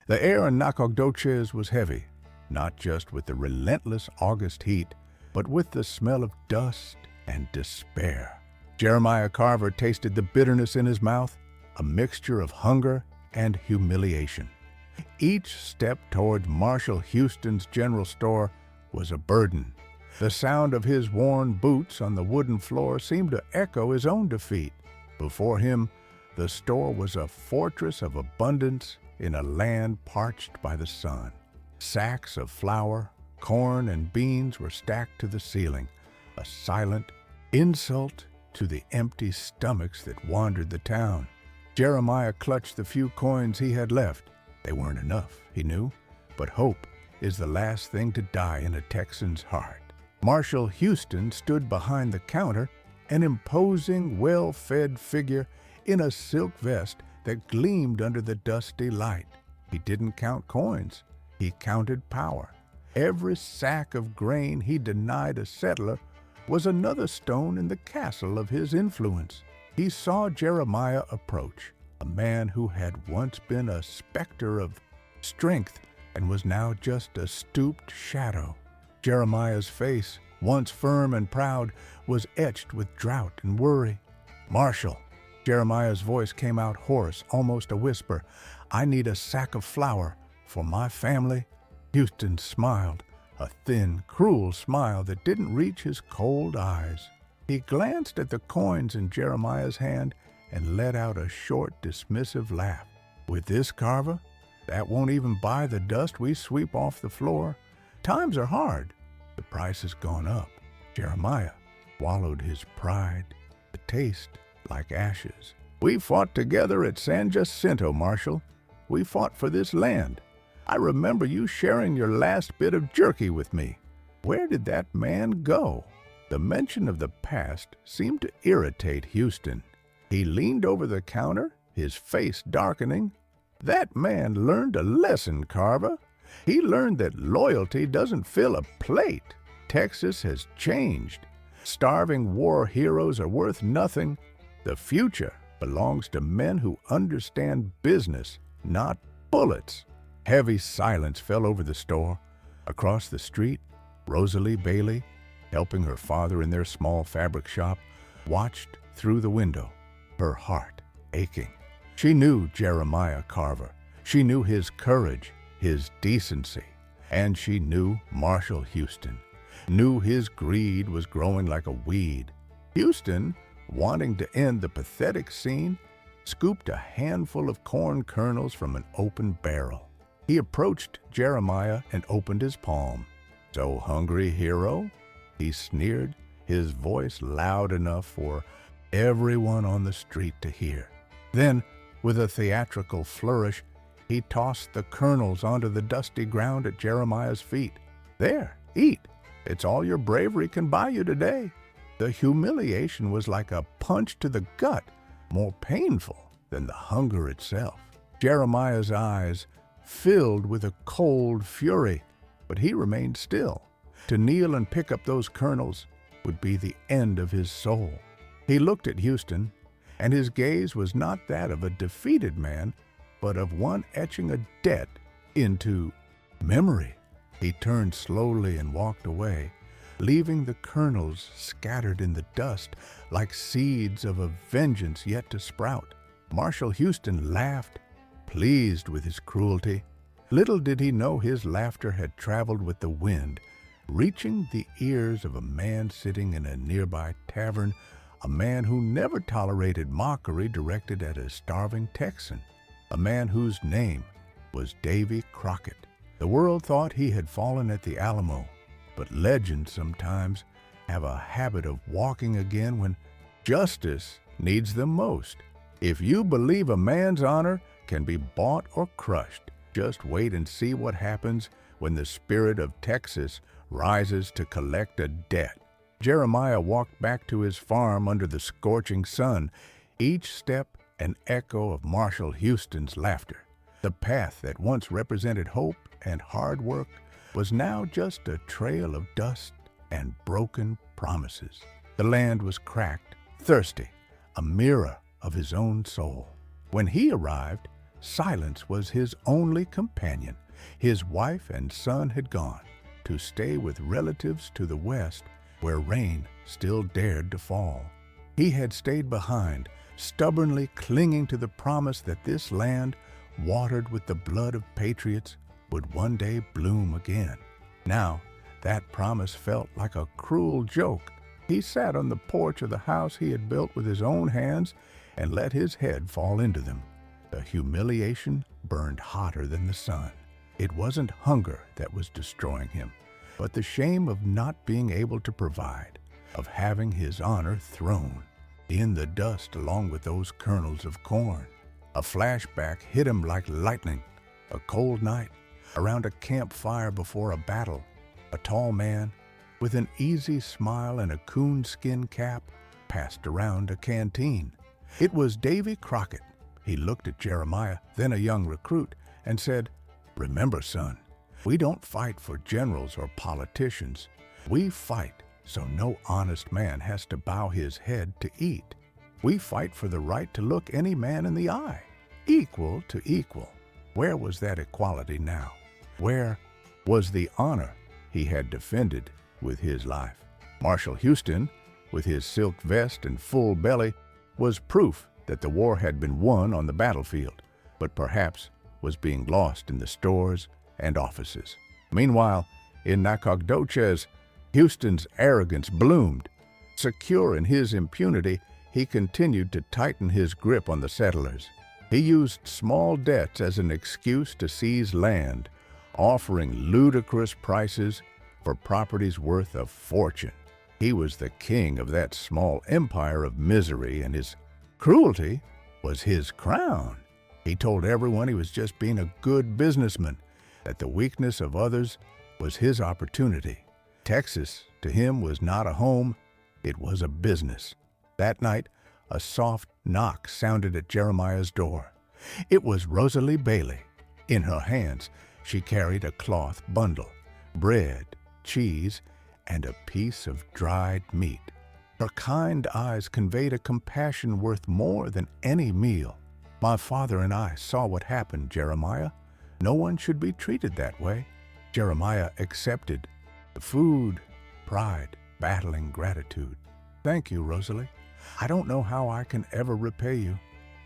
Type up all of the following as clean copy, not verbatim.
The air in Nacogdoches was heavy, not just with the relentless August heat, but with the smell of dust and despair. Jeremiah Carver tasted the bitterness in his mouth, a mixture of hunger and humiliation. Each step toward Marshall Houston's general store was a burden. The sound of his worn boots on the wooden floor seemed to echo his own defeat. Before him, the store was a fortress of abundance in a land parched by the sun. Sacks of flour, corn, and beans were stacked to the ceiling, a silent insult to the empty stomachs that wandered the town. Jeremiah clutched the few coins he had left. They weren't enough, he knew, but hope is the last thing to die in a Texan's heart. Marshall Houston stood behind the counter, an imposing, well-fed figure in a silk vest that gleamed under the dusty light. He didn't count coins. He counted power. Every sack of grain he denied a settler was another stone in the castle of his influence. He saw Jeremiah approach, a man who had once been a specter of strength and was now just a stooped shadow. Jeremiah's face, once firm and proud, was etched with drought and worry. "Marshall," Jeremiah's voice came out hoarse, almost a whisper, "I need a sack of flour for my family." Houston smiled, a thin, cruel smile that didn't reach his cold eyes. He glanced at the coins in Jeremiah's hand and let out a short, dismissive laugh. "With this, Carver, that won't even buy the dust we sweep off the floor. Times are hard. The price has gone up." Jeremiah swallowed his pride, the taste like ashes. "We fought together at San Jacinto, Marshall. We fought for this land. I remember you sharing your last bit of jerky with me. Where did that man go?" The mention of the past seemed to irritate Houston. He leaned over the counter, his face darkening. "That man learned a lesson, Carver. He learned that loyalty doesn't fill a plate. Texas has changed. Starving war heroes are worth nothing. The future belongs to men who understand business, not bullets." Heavy silence fell over the store. Across the street, Rosalie Bailey, helping her father in their small fabric shop, watched through the window, her heart aching. She knew Jeremiah Carver. She knew his courage, his decency, and she knew Marshall Houston, knew his greed was growing like a weed. Houston, wanting to end the pathetic scene, scooped a handful of corn kernels from an open barrel. He approached Jeremiah and opened his palm. "So hungry, hero?" he sneered, his voice loud enough for everyone on the street to hear. Then, with a theatrical flourish, he tossed the kernels onto the dusty ground at Jeremiah's feet. "There, eat. It's all your bravery can buy you today." The humiliation was like a punch to the gut, more painful than the hunger itself. Jeremiah's eyes filled with a cold fury, but he remained still. To kneel and pick up those kernels would be the end of his soul. He looked at Houston, and his gaze was not that of a defeated man, but of one etching a debt into memory. He turned slowly and walked away, leaving the kernels scattered in the dust like seeds of a vengeance yet to sprout. Marshall Houston laughed, pleased with his cruelty. Little did he know his laughter had traveled with the wind, reaching the ears of a man sitting in a nearby tavern, a man who never tolerated mockery directed at a starving Texan, a man whose name was Davy Crockett. The world thought he had fallen at the Alamo, but legends sometimes have a habit of walking again when justice needs them most. If you believe a man's honor can be bought or crushed, just wait and see what happens when the spirit of Texas rises to collect a debt. Jeremiah walked back to his farm under the scorching sun, each step an echo of Marshall Houston's laughter. The path that once represented hope and hard work was now just a trail of dust and broken promises. The land was cracked, thirsty, a mirror of his own soul. When he arrived, silence was his only companion. His wife and son had gone to stay with relatives to the west, where rain still dared to fall. He had stayed behind, stubbornly clinging to the promise that this land, watered with the blood of patriots, would one day bloom again. Now, that promise felt like a cruel joke. He sat on the porch of the house he had built with his own hands and let his head fall into them. The humiliation burned hotter than the sun. It wasn't hunger that was destroying him, but the shame of not being able to provide, of having his honor thrown in the dust along with those kernels of corn. A flashback hit him like lightning. A cold night, around a campfire before a battle, a tall man with an easy smile and a coonskin cap passed around a canteen. It was Davy Crockett. He looked at Jeremiah, then a young recruit, and said, "Remember, son, we don't fight for generals or politicians. We fight so no honest man has to bow his head to eat. We fight for the right to look any man in the eye, equal to equal." Where was that equality now? Where was the honor he had defended with his life? Marshal Houston, with his silk vest and full belly, was proof that the war had been won on the battlefield, but perhaps was being lost in the stores and offices. Meanwhile, in Nacogdoches, Houston's arrogance bloomed. Secure in his impunity, he continued to tighten his grip on the settlers. He used small debts as an excuse to seize land, offering ludicrous prices for properties worth a fortune. He was the king of that small empire of misery, and his cruelty was his crown. He told everyone he was just being a good businessman, that the weakness of others was his opportunity. Texas, to him, was not a home, it was a business. That night, a soft knock sounded at Jeremiah's door. It was Rosalie Bailey. In her hands, she carried a cloth bundle, bread, cheese, and a piece of dried meat. Her kind eyes conveyed a compassion worth more than any meal. "My father and I saw what happened, Jeremiah. No one should be treated that way." Jeremiah accepted the food, pride, battling gratitude. "Thank you, Rosalie. I don't know how I can ever repay you."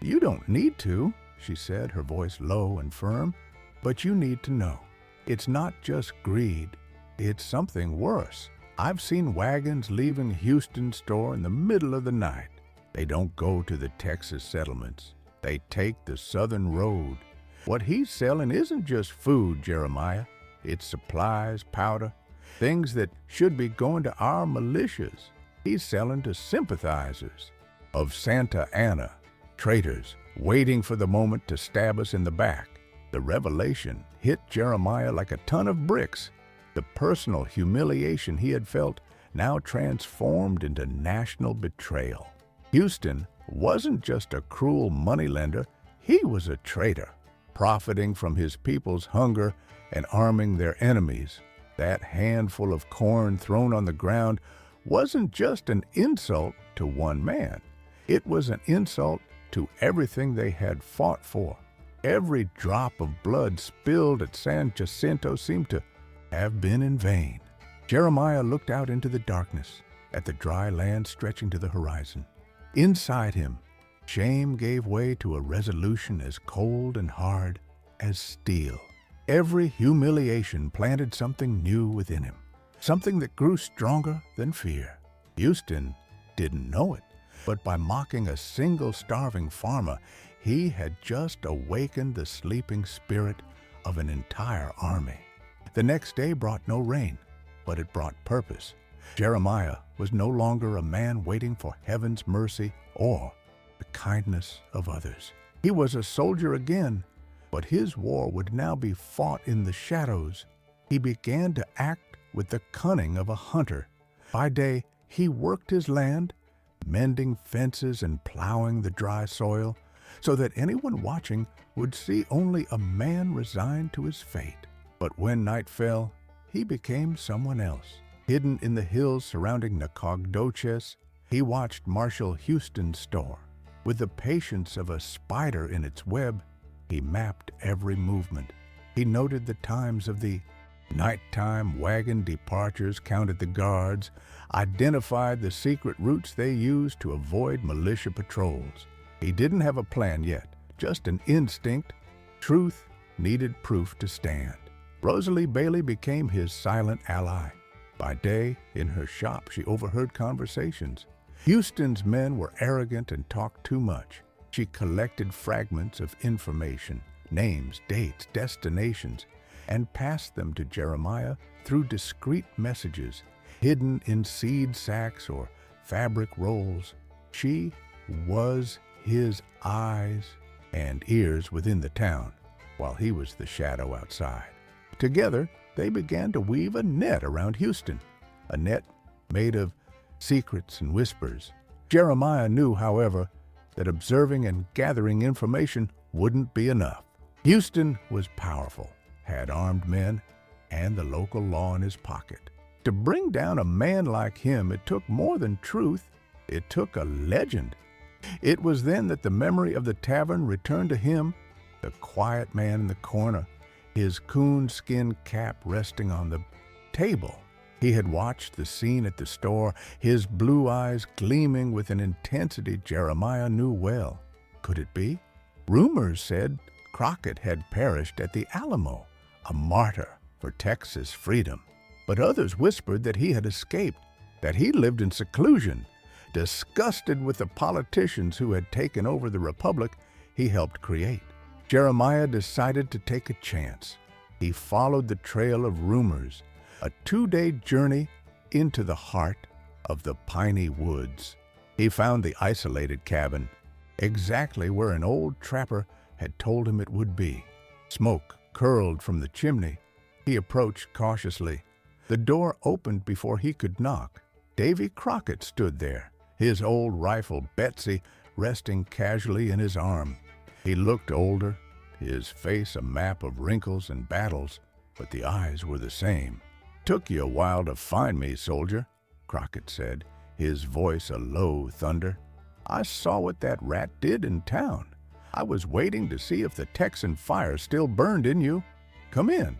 "You don't need to," she said, her voice low and firm. "But you need to know. It's not just greed. It's something worse. I've seen wagons leaving Houston's store in the middle of the night. They don't go to the Texas settlements. They take the southern road. What he's selling isn't just food, Jeremiah. It's supplies, powder, things that should be going to our militias. He's selling to sympathizers of Santa Anna, traitors waiting for the moment to stab us in the back." The revelation hit Jeremiah like a ton of bricks. The personal humiliation he had felt now transformed into national betrayal. Houston wasn't just a cruel moneylender, he was a traitor, profiting from his people's hunger and arming their enemies. That handful of corn thrown on the ground wasn't just an insult to one man. It was an insult to everything they had fought for. Every drop of blood spilled at San Jacinto seemed to have been in vain. Jeremiah looked out into the darkness, at the dry land stretching to the horizon. Inside him, shame gave way to a resolution as cold and hard as steel. Every humiliation planted something new within him, something that grew stronger than fear. Houston didn't know it, but by mocking a single starving farmer, he had just awakened the sleeping spirit of an entire army. The next day brought no rain, but it brought purpose. Jeremiah was no longer a man waiting for heaven's mercy or the kindness of others. He was a soldier again, but his war would now be fought in the shadows. He began to act with the cunning of a hunter. By day, he worked his land, mending fences and plowing the dry soil, so that anyone watching would see only a man resigned to his fate. But when night fell, he became someone else. Hidden in the hills surrounding Nacogdoches, he watched Marshal Houston's store. With the patience of a spider in its web, He mapped every movement. He noted the times of the nighttime wagon departures, counted the guards, identified the secret routes they used to avoid militia patrols. He didn't have a plan yet, just an instinct. Truth needed proof to stand. Rosalie Bailey became his silent ally. By day, in her shop, she overheard conversations. Houston's men were arrogant and talked too much. She collected fragments of information, names, dates, destinations, and passed them to Jeremiah through discreet messages hidden in seed sacks or fabric rolls. She was his eyes and ears within the town, while he was the shadow outside. Together, they began to weave a net around Houston, a net made of secrets and whispers. Jeremiah knew, however, that observing and gathering information wouldn't be enough. Houston was powerful, had armed men, and the local law in his pocket. To bring down a man like him, it took more than truth. It took a legend. It was then that the memory of the tavern returned to him, the quiet man in the corner, his coonskin cap resting on the table. He had watched the scene at the store, his blue eyes gleaming with an intensity Jeremiah knew well. Could it be? Rumors said Crockett had perished at the Alamo, a martyr for Texas freedom. But others whispered that he had escaped, that he lived in seclusion. Disgusted with the politicians who had taken over the republic he helped create, Jeremiah decided to take a chance. He followed the trail of rumors, a 2-day journey into the heart of the piney woods. He found the isolated cabin, exactly where an old trapper had told him it would be. Smoke curled from the chimney. He approached cautiously. The door opened before he could knock. Davy Crockett stood there, his old rifle, Betsy, resting casually in his arm. He looked older, his face a map of wrinkles and battles, but the eyes were the same. "Took you a while to find me, soldier," Crockett said, his voice a low thunder. "I saw what that rat did in town. I was waiting to see if the Texan fire still burned in you. Come in."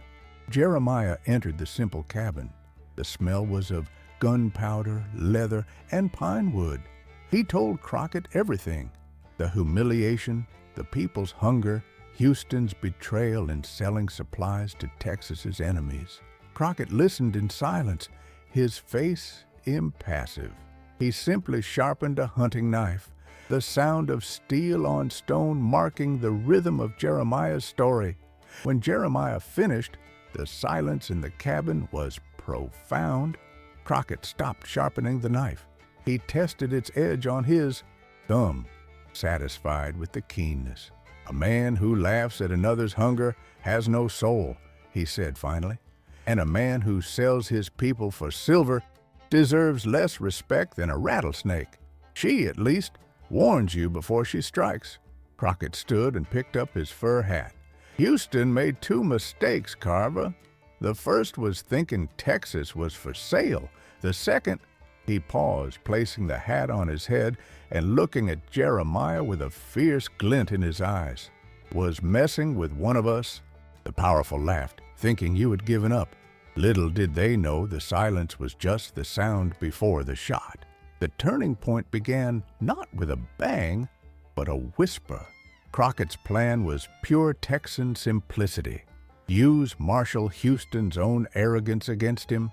Jeremiah entered the simple cabin. The smell was of gunpowder, leather, and pine wood. He told Crockett everything: the humiliation, the people's hunger, Houston's betrayal in selling supplies to Texas's enemies. Crockett listened in silence, his face impassive. He simply sharpened a hunting knife, the sound of steel on stone marking the rhythm of Jeremiah's story. When Jeremiah finished, the silence in the cabin was profound. Crockett stopped sharpening the knife. He tested its edge on his thumb, satisfied with the keenness. "A man who laughs at another's hunger has no soul," he said finally. "And a man who sells his people for silver deserves less respect than a rattlesnake. She, at least, warns you before she strikes." Crockett stood and picked up his fur hat. "Houston made 2 mistakes, Carver. The first was thinking Texas was for sale. The second—" He paused, placing the hat on his head and looking at Jeremiah with a fierce glint in his eyes. "Was messing with one of us." The powerful laughed, "thinking you had given up." Little did they know the silence was just the sound before the shot. The turning point began not with a bang, but a whisper. Crockett's plan was pure Texan simplicity. Use Marshal Houston's own arrogance against him.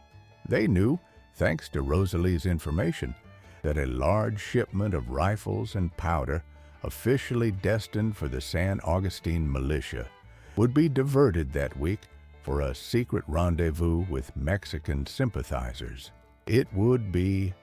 They knew, thanks to Rosalie's information, that a large shipment of rifles and powder, officially destined for the San Augustine militia, would be diverted that week for a secret rendezvous with Mexican sympathizers. It would be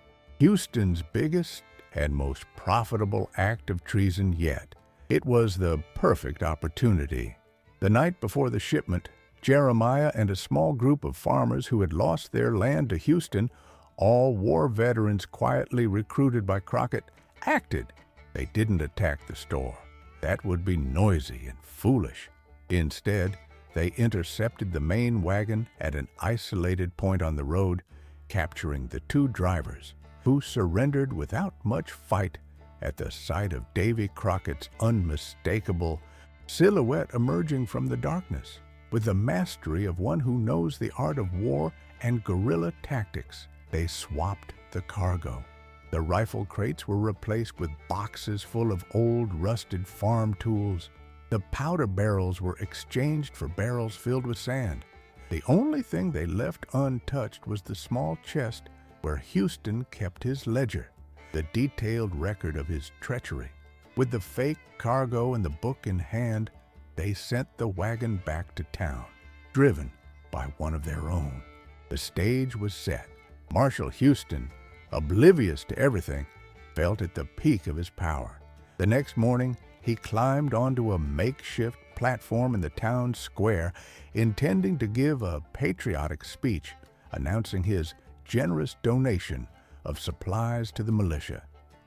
Houston's biggest and most profitable act of treason yet. It was the perfect opportunity. The night before the shipment, Jeremiah and a small group of farmers who had lost their land to Houston, all war veterans quietly recruited by Crockett, acted. They didn't attack the store. That would be noisy and foolish. Instead, they intercepted the main wagon at an isolated point on the road, capturing the 2 drivers, who surrendered without much fight at the sight of Davy Crockett's unmistakable silhouette emerging from the darkness. With the mastery of one who knows the art of war and guerrilla tactics, they swapped the cargo. The rifle crates were replaced with boxes full of old, rusted farm tools. The powder barrels were exchanged for barrels filled with sand. The only thing they left untouched was the small chest where Houston kept his ledger, the detailed record of his treachery. With the fake cargo and the book in hand, they sent the wagon back to town, driven by one of their own. The stage was set. Marshal Houston, oblivious to everything, felt at the peak of his power. The next morning, he climbed onto a makeshift platform in the town square, intending to give a patriotic speech announcing his generous donation of supplies to the militia.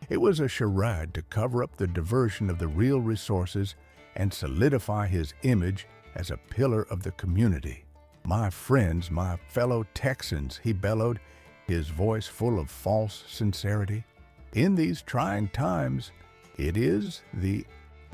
It was a charade to cover up the diversion of the real resources and solidify his image as a pillar of the community. "My friends, my fellow Texans," he bellowed, his voice full of false sincerity. "In these trying times, it is the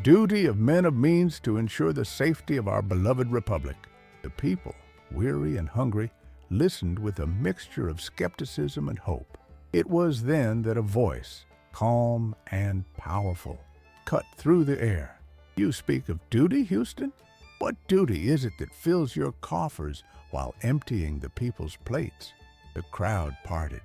duty of men of means to ensure the safety of our beloved republic." The people, weary and hungry, listened with a mixture of skepticism and hope. It was then that a voice, calm and powerful, cut through the air. "You speak of duty, Houston? What duty is it that fills your coffers while emptying the people's plates?" The crowd parted.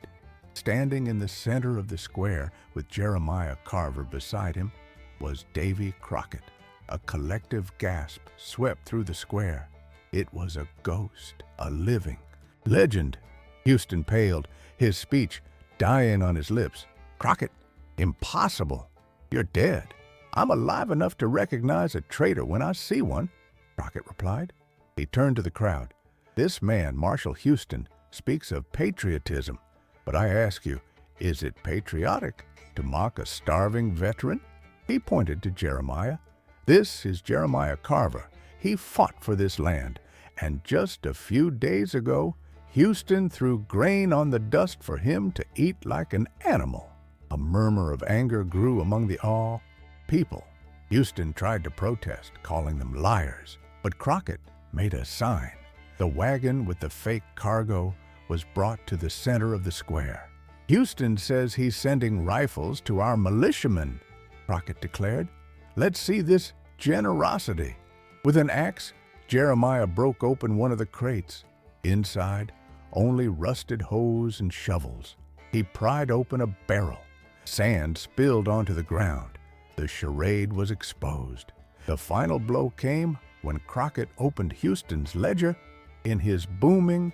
Standing in the center of the square with Jeremiah Carver beside him was Davy Crockett. A collective gasp swept through the square. It was a ghost, a living legend. Houston paled, his speech dying on his lips. "Crockett, impossible. You're dead." "I'm alive enough to recognize a traitor when I see one," Crockett replied. He turned to the crowd. "This man, Marshal Houston, speaks of patriotism, but I ask you, is it patriotic to mock a starving veteran?" He pointed to Jeremiah. "This is Jeremiah Carver. He fought for this land, and just a few days ago, Houston threw grain on the dust for him to eat like an animal." A murmur of anger grew among the people. Houston tried to protest, calling them liars, but Crockett made a sign. The wagon with the fake cargo was brought to the center of the square. "Houston says he's sending rifles to our militiamen," Crockett declared. "Let's see this generosity." With an axe, Jeremiah broke open one of the crates. Inside, only rusted hoes and shovels. He pried open a barrel. Sand spilled onto the ground. The charade was exposed. The final blow came when Crockett opened Houston's ledger. In his booming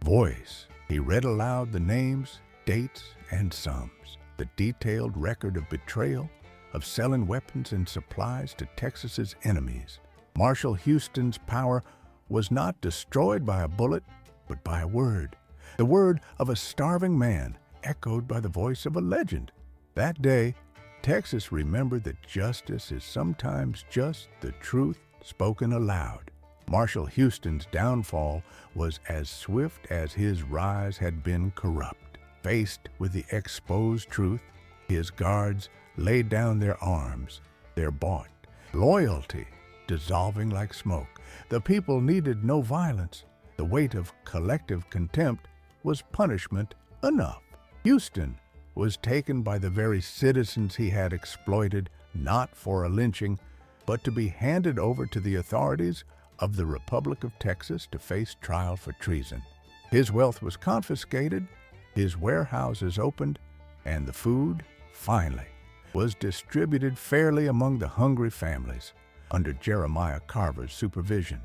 voice, he read aloud the names, dates, and sums, the detailed record of betrayal, of selling weapons and supplies to Texas's enemies. Marshal Houston's power was not destroyed by a bullet, but by a word, the word of a starving man, echoed by the voice of a legend. That day, Texas remembered that justice is sometimes just the truth spoken aloud. Marshal Houston's downfall was as swift as his rise had been corrupt. Faced with the exposed truth, his guards laid down their arms, their bought loyalty dissolving like smoke. The people needed no violence. The weight of collective contempt was punishment enough. Houston was taken by the very citizens he had exploited, not for a lynching, but to be handed over to the authorities of the Republic of Texas to face trial for treason. His wealth was confiscated, his warehouses opened, and the food, finally, was distributed fairly among the hungry families under Jeremiah Carver's supervision.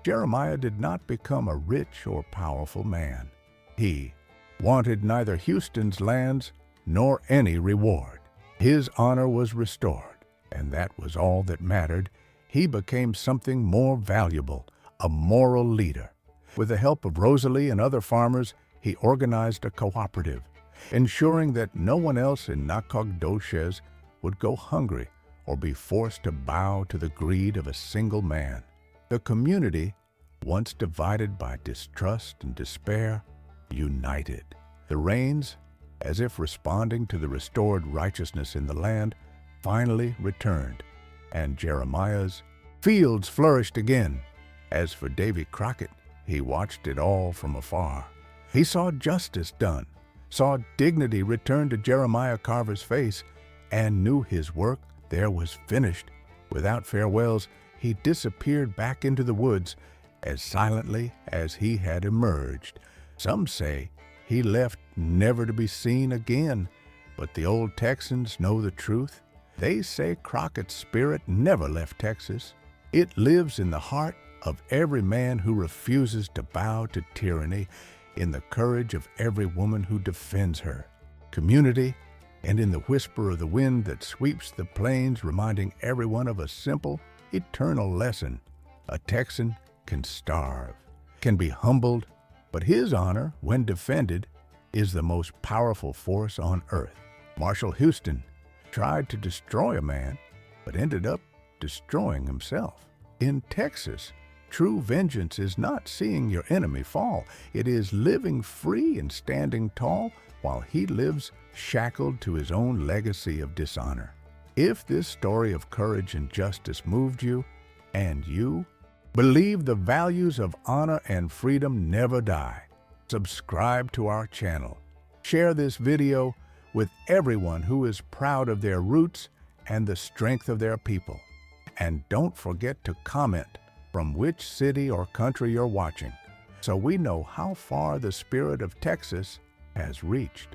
Jeremiah did not become a rich or powerful man. He wanted neither Houston's lands nor any reward. His honor was restored, and that was all that mattered. He became something more valuable, a moral leader. With the help of Rosalie and other farmers, he organized a cooperative, ensuring that no one else in Nacogdoches would go hungry or be forced to bow to the greed of a single man. The community, once divided by distrust and despair, united. The rains, as if responding to the restored righteousness in the land, finally returned, and Jeremiah's Fields flourished again. As for Davy Crockett, he watched it all from afar. He saw justice done, saw dignity return to Jeremiah Carver's face, and knew his work there was finished. Without farewells, he disappeared back into the woods as silently as he had emerged. Some say he left never to be seen again, but the old Texans know the truth. They say Crockett's spirit never left Texas. It lives in the heart of every man who refuses to bow to tyranny, in the courage of every woman who defends her community, and in the whisper of the wind that sweeps the plains, reminding everyone of a simple, eternal lesson. A Texan can starve, can be humbled, but his honor, when defended, is the most powerful force on earth. Marshal Houston tried to destroy a man, but ended up destroying himself. In Texas, true vengeance is not seeing your enemy fall. It is living free and standing tall while he lives shackled to his own legacy of dishonor. If this story of courage and justice moved you, and you believe the values of honor and freedom never die, subscribe to our channel. Share this video with everyone who is proud of their roots and the strength of their people. And don't forget to comment from which city or country you're watching, so we know how far the spirit of Texas has reached.